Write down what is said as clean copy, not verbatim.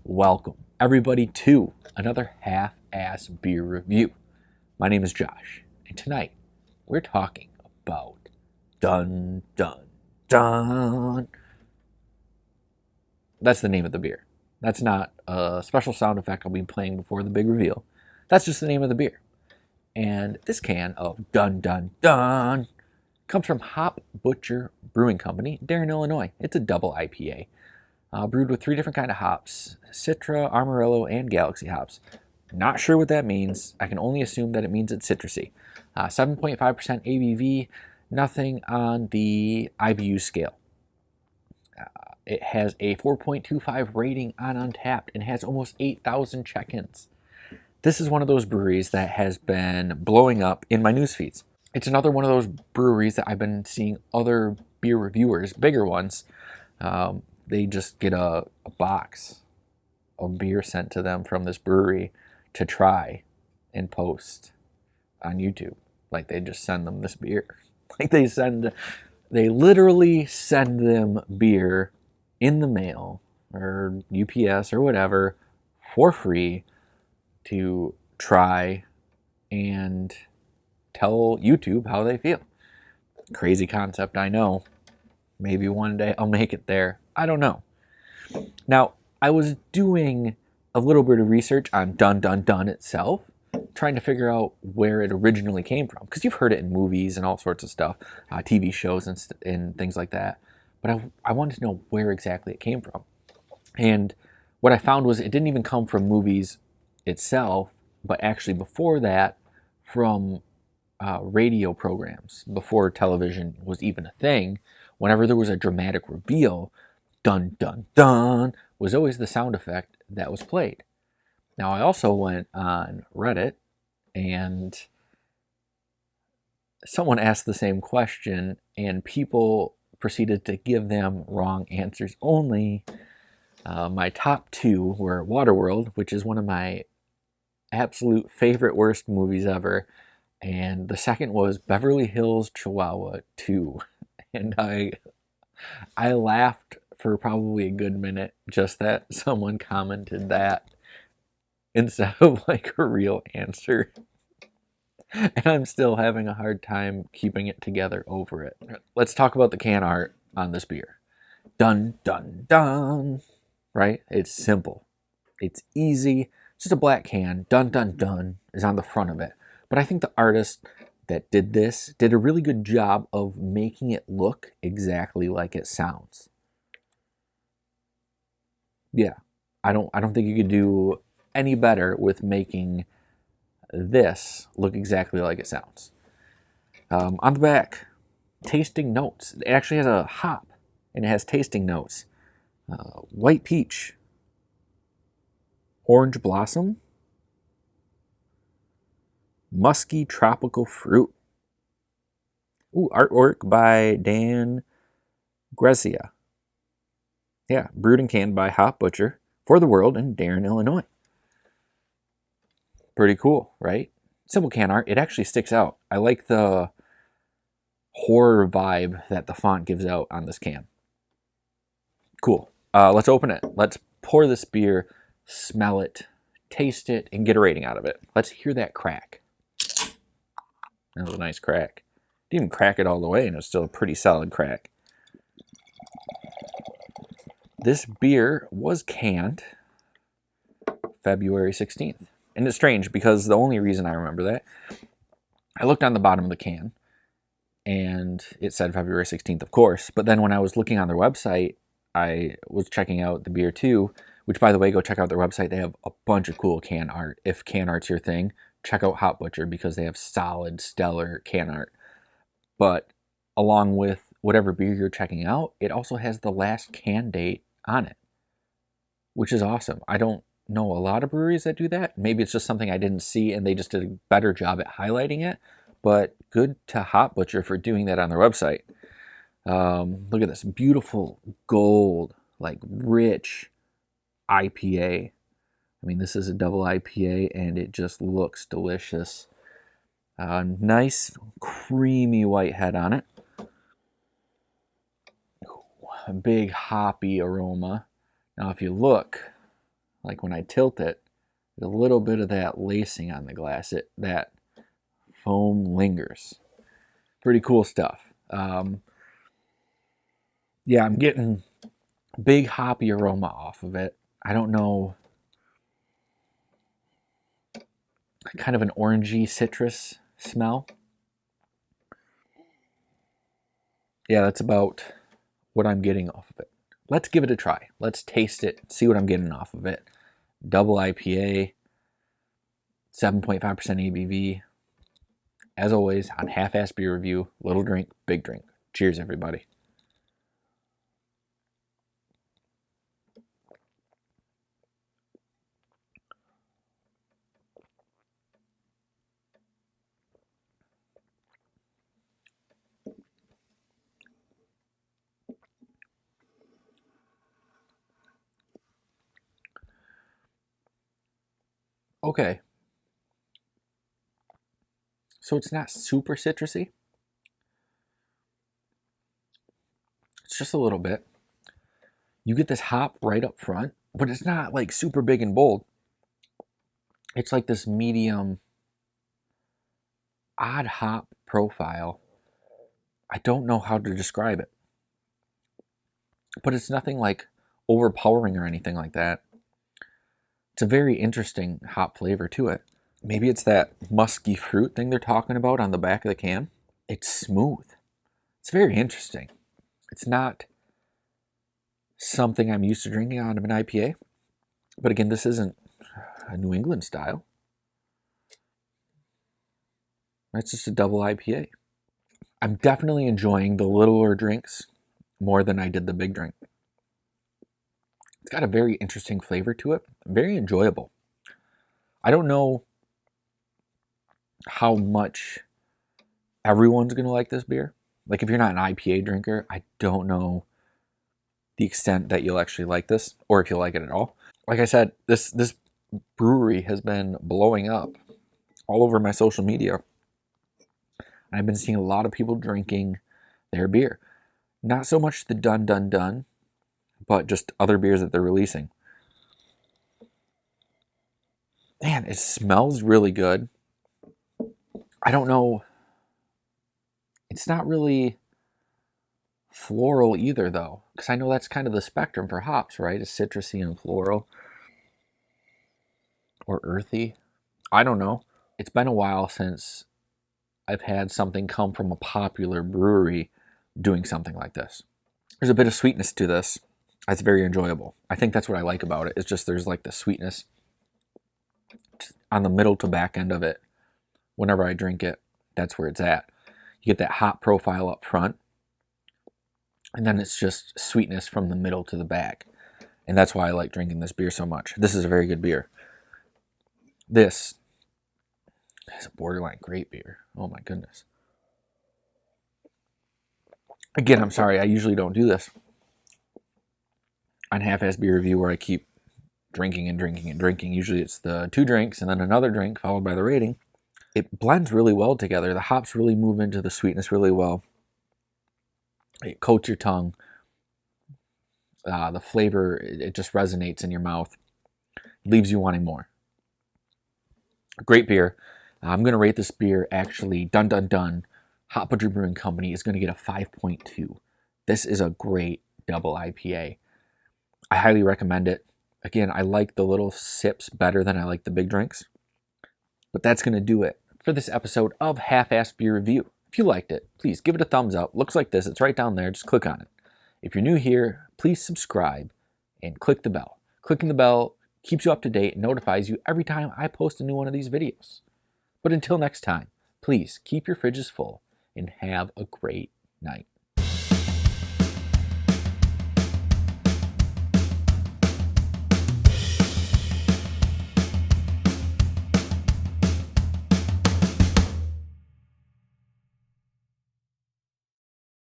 Welcome, everybody, to another half-ass beer review. My name is Josh, and tonight we're talking about Dun Dun Dun. That's the name of the beer. That's not a special sound effect I'll be playing before the big reveal. That's just the name of the beer. And this can of Dun Dun Dun comes from Hop Butcher Brewing Company, Darien, Illinois. It's a double IPA. Brewed with 3 different kind of hops: Citra, Amarillo, and Galaxy hops. Not sure what that means. I can only assume that it means it's citrusy. 7.5% ABV, nothing on the IBU scale. It has a 4.25 rating on Untappd and has almost 8,000 check-ins. This is one of those breweries that has been blowing up in my news feeds. It's another one of those breweries that I've been seeing other beer reviewers, bigger ones, they just get a box of beer sent to them from this brewery to try and post on YouTube. Like, they just send them this beer. Like, they literally send them beer in the mail or UPS or whatever for free to try and tell YouTube how they feel. Crazy concept, I know. Maybe one day I'll make it there. I don't know. Now, I was doing a little bit of research on Dun Dun Dun itself, trying to figure out where it originally came from. Because you've heard it in movies and all sorts of stuff, TV shows and things like that. But I wanted to know where exactly it came from. And what I found was it didn't even come from movies itself, but actually before that, from radio programs, before television was even a thing. Whenever there was a dramatic reveal, dun dun dun was always the sound effect that was played. Now, I also went on Reddit and someone asked the same question and people proceeded to give them wrong answers only. My top 2 were Waterworld, which is one of my absolute favorite worst movies ever, and the second was Beverly Hills Chihuahua 2. And I laughed for probably a good minute just that someone commented that instead of like a real answer. And I'm still having a hard time keeping it together over it. Let's talk about the can art on this beer. Dun dun dun. Right? It's simple. It's easy. It's just a black can. Dun dun dun is on the front of it. But I think the artist that did this did a really good job of making it look exactly like it sounds. Yeah, I don't think you could do any better with making this look exactly like it sounds. On the back, tasting notes. It actually has a hop, and it has tasting notes. White peach, orange blossom, musky tropical fruit. Ooh, artwork by Dan Grezia. Yeah, brewed and canned by Hop Butcher for the world in Darien, Illinois. Pretty cool, right? Simple can art. It actually sticks out. I like the horror vibe that the font gives out on this can. Cool. Let's open it. Let's pour this beer, smell it, taste it, and get a rating out of it. Let's hear that crack. That was a nice crack. Didn't even crack it all the way, and it's still a pretty solid crack. This beer was canned February 16th. And it's strange because the only reason I remember that, I looked on the bottom of the can and it said February 16th, of course. But then when I was looking on their website, I was checking out the beer too, which, by the way, go check out their website. They have a bunch of cool can art. If can art's your thing, check out Hop Butcher because they have solid, stellar can art. But along with whatever beer you're checking out, it also has the last can date on it, which is awesome. I don't know a lot of breweries that do that. Maybe it's just something I didn't see and they just did a better job at highlighting it. But good to Hop Butcher for doing that on their website. Look at this beautiful gold, like rich IPA. I mean, this is a double IPA and it just looks delicious. Nice creamy white head on it. A big hoppy aroma. Now, if you look like when I tilt it, a little bit of that lacing on the glass. That foam lingers. Pretty cool stuff. Yeah, I'm getting big hoppy aroma off of it. I don't know, kind of an orangey citrus smell. Yeah, that's about what I'm getting off of it. Let's give it a try. Let's taste it, see what I'm getting off of it. Double IPA, 7.5% ABV. As always, on Half-Ass Beer Review, little drink, big drink. Cheers, everybody. Okay. So it's not super citrusy. It's just a little bit. You get this hop right up front, but it's not like super big and bold. It's like this medium, odd hop profile. I don't know how to describe it. But it's nothing like overpowering or anything like that. It's a very interesting hop flavor to it. Maybe it's that musky fruit thing they're talking about on the back of the can. It's smooth. It's very interesting. It's not something I'm used to drinking out of an IPA. But again, this isn't a New England style. It's just a double IPA. I'm definitely enjoying the littler drinks more than I did the big drink. It's got a very interesting flavor to it. Very enjoyable. I don't know how much everyone's going to like this beer. Like if you're not an IPA drinker, I don't know the extent that you'll actually like this or if you'll like it at all. Like I said, this brewery has been blowing up all over my social media. I've been seeing a lot of people drinking their beer. Not so much the Dun Dun Dun, but just other beers that they're releasing. Man, it smells really good. I don't know. It's not really floral either, though, because I know that's kind of the spectrum for hops, right? It's citrusy and floral. Or earthy. I don't know. It's been a while since I've had something come from a popular brewery doing something like this. There's a bit of sweetness to this. That's very enjoyable. I think that's what I like about it. It's just there's like the sweetness on the middle to back end of it. Whenever I drink it, that's where it's at. You get that hop profile up front, and then it's just sweetness from the middle to the back. And that's why I like drinking this beer so much. This is a very good beer. This is a borderline great beer. Oh my goodness. Again, I'm sorry, I usually don't do this on Half-Ass Beer Review where I keep drinking and drinking and drinking. Usually it's the 2 drinks and then another drink followed by the rating. It blends really well together. The hops really move into the sweetness really well. It coats your tongue. The flavor, it just resonates in your mouth. It leaves you wanting more. Great beer. I'm going to rate this beer actually, Dun Dun Dun, Hop Butcher Brewing Company is going to get a 5.2. This is a great double IPA. I highly recommend it. Again, I like the little sips better than I like the big drinks. But that's going to do it for this episode of Half-Ass Beer Review. If you liked it, please give it a thumbs up. Looks like this. It's right down there. Just click on it. If you're new here, please subscribe and click the bell. Clicking the bell keeps you up to date and notifies you every time I post a new one of these videos. But until next time, please keep your fridges full and have a great night.